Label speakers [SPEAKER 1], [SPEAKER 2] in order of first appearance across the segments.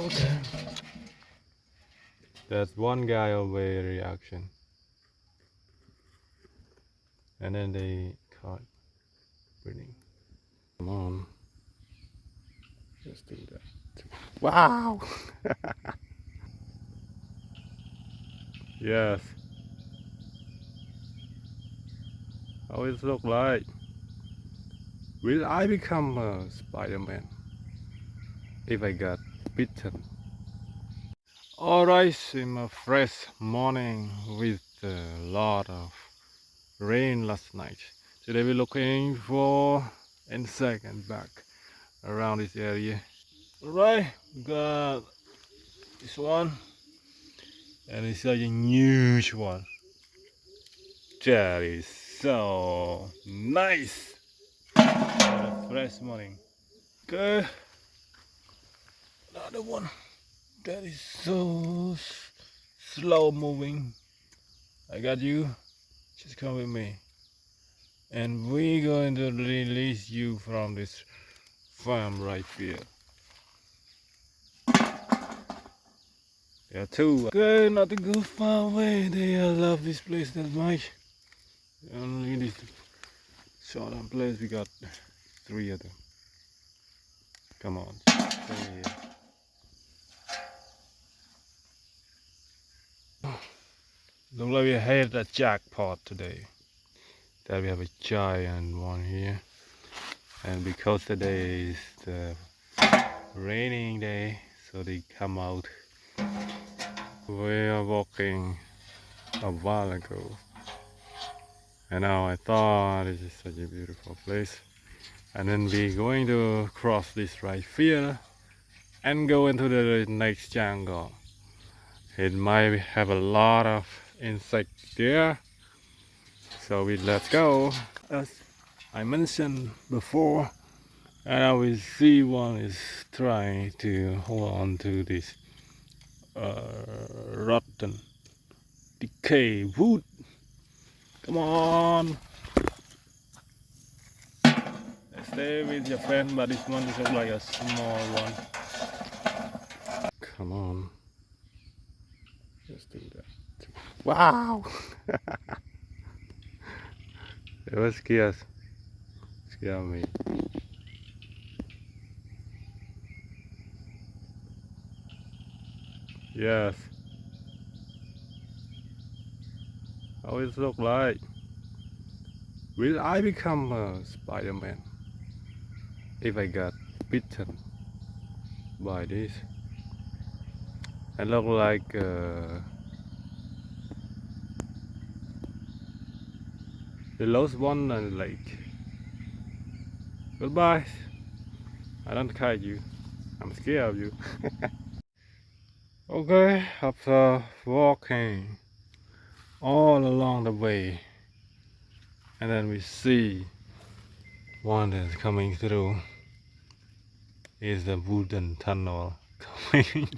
[SPEAKER 1] Okay. That's one guy away reaction. And then they caught breeding. Come on. Let's do that. Wow! Yes. How it look like? Will I become a Spider-Man if I got bitten? Alright, in a fresh morning with a lot of rain last night. Today we're looking for insect and bug around this area. Alright, got this one, and it's such a huge one. That is so nice. What a fresh morning. Okay, another one. That is so slow moving. I got you. Just come with me. And we're going to release you from this farm right here. There are two. Okay, not to go far away. They love this place that much. Only this short place we got 3 of them. Come on. Stay here. Look like we had a jackpot today. That we have a giant one here. And because today is the raining day, so they come out. We are walking a while ago, and now I thought this is such a beautiful place, and then we're going to cross this right here and go into the next jungle. It might have a lot of insects there, so let's go. As I mentioned before, and I will see one is trying to hold on to this rotten decay wood. Come on, stay with your friend, but this one is like a small one. Come on, let's do that. Wow! It was scare me. Yes. How it look like? Will I become a Spider-Man if I got bitten by this? It look like the lost one on the lake. Goodbye. I don't kite you. I'm scared of you. Okay, after walking all along the way, and then we see one that's coming through. Is the wooden tunnel coming?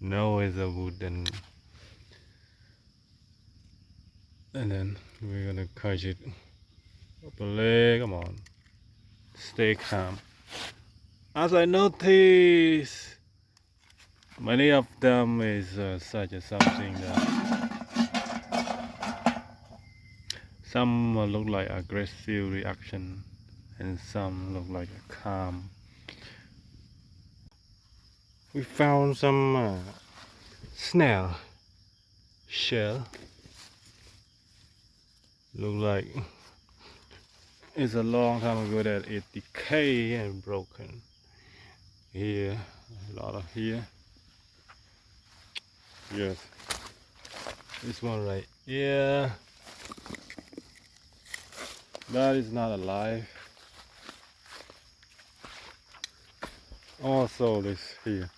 [SPEAKER 1] No, it's a wooden. And then we're gonna catch it. Up a leg, come on. Stay calm. As I notice, many of them is such a something that some look like aggressive reaction, and some look like a calm. We found some snail shell. Look like it's a long time ago that it decayed and broken. Here, a lot of here. Yes, this one right here. That is not alive. Also this here.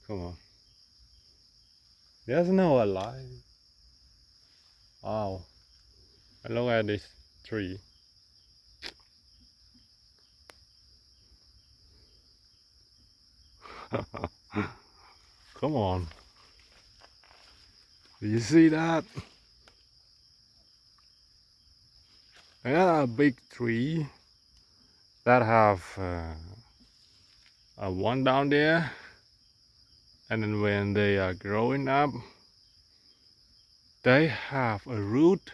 [SPEAKER 1] Come on. There's no alive. Wow. And look at this tree. Come on. Do you see that? Yeah, a big tree. that have one down there, and then when they are growing up, they have a root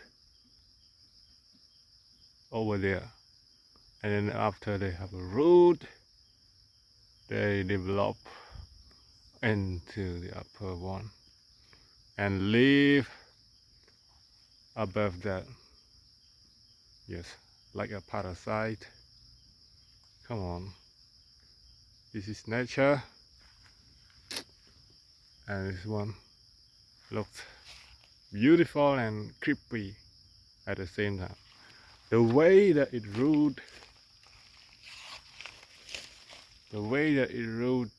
[SPEAKER 1] over there, and then after they have a root, they develop into the upper one and live above that. Yes, like a parasite. Come on, this is nature, and this one looks beautiful and creepy at the same time. The way that it root, the way that it root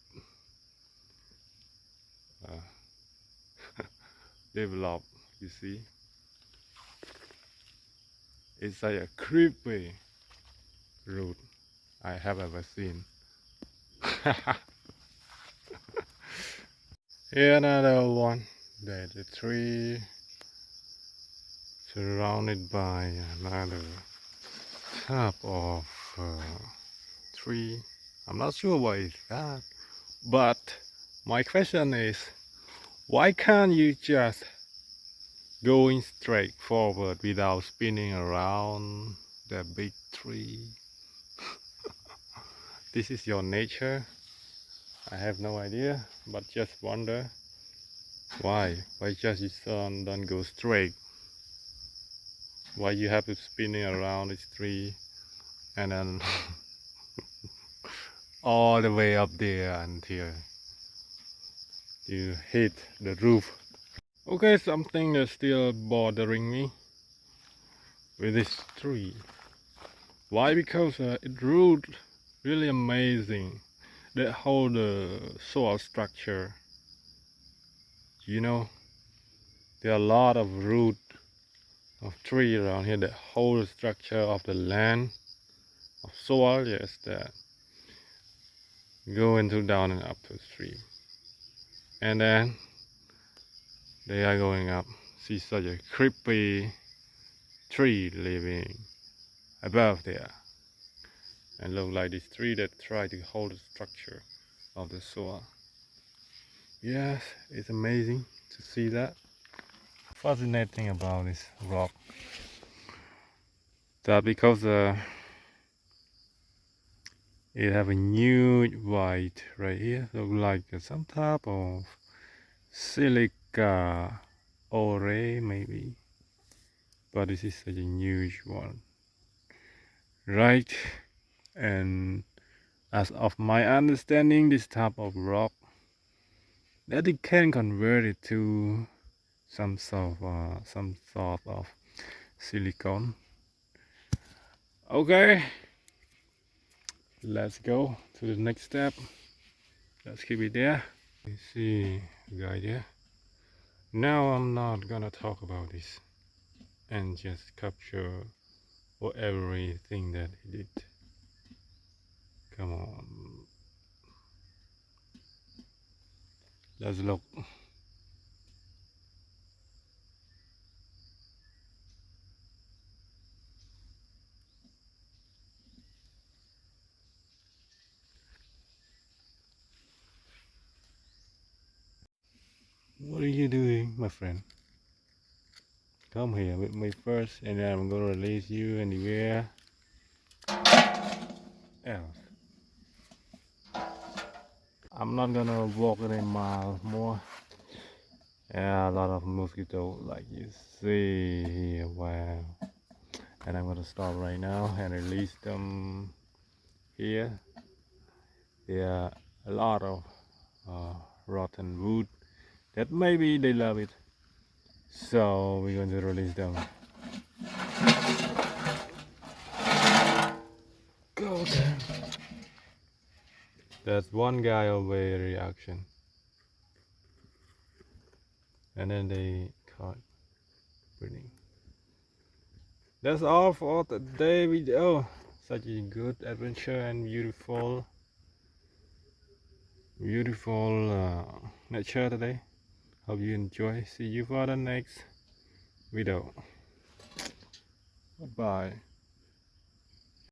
[SPEAKER 1] develop, you see, it's like a creepy root I have ever seen. Here another one. There's a tree surrounded by another type of tree. I'm not sure what is that, but my question is, why can't you just going straight forward without spinning around the big tree? This is your nature. I have no idea, but just wonder why just you don't go straight? Why you have to spinning around this tree and then all the way up there until you hit the roof? Okay, something that's still bothering me with this tree. Why? Because it root really amazing. That whole soil structure. You know, there are a lot of root of tree around here. The whole structure of the land of soil, yes, that go into down and up to the stream, and then they are going up. See such a creepy tree living above there, and look like this tree that try to hold the structure of the soil. Yes, it's amazing to see that. Fascinating about this rock, that because it have a huge white right here, look like some type of silica ore maybe, but this is such a huge one, right? And as of my understanding, this type of rock that it can convert it to some sort of silicone. Okay, let's go to the next step. Let's keep it there. You see the guy there. Now I'm not gonna talk about this and just capture everything that he did. Come on, let's look. What are you doing, my friend? Come here with me first, and then I'm gonna release you anywhere else. I'm not gonna walk any mile more. Yeah, a lot of mosquitoes, like you see here. Wow. And I'm gonna stop right now and release them here. There are a lot of rotten wood that maybe they love it, so we're going to release them. Go there. That's one guy away reaction, and then they caught breeding. That's all for today video. Such a good adventure and beautiful nature today. Hope you enjoy. See you for the next video. Bye.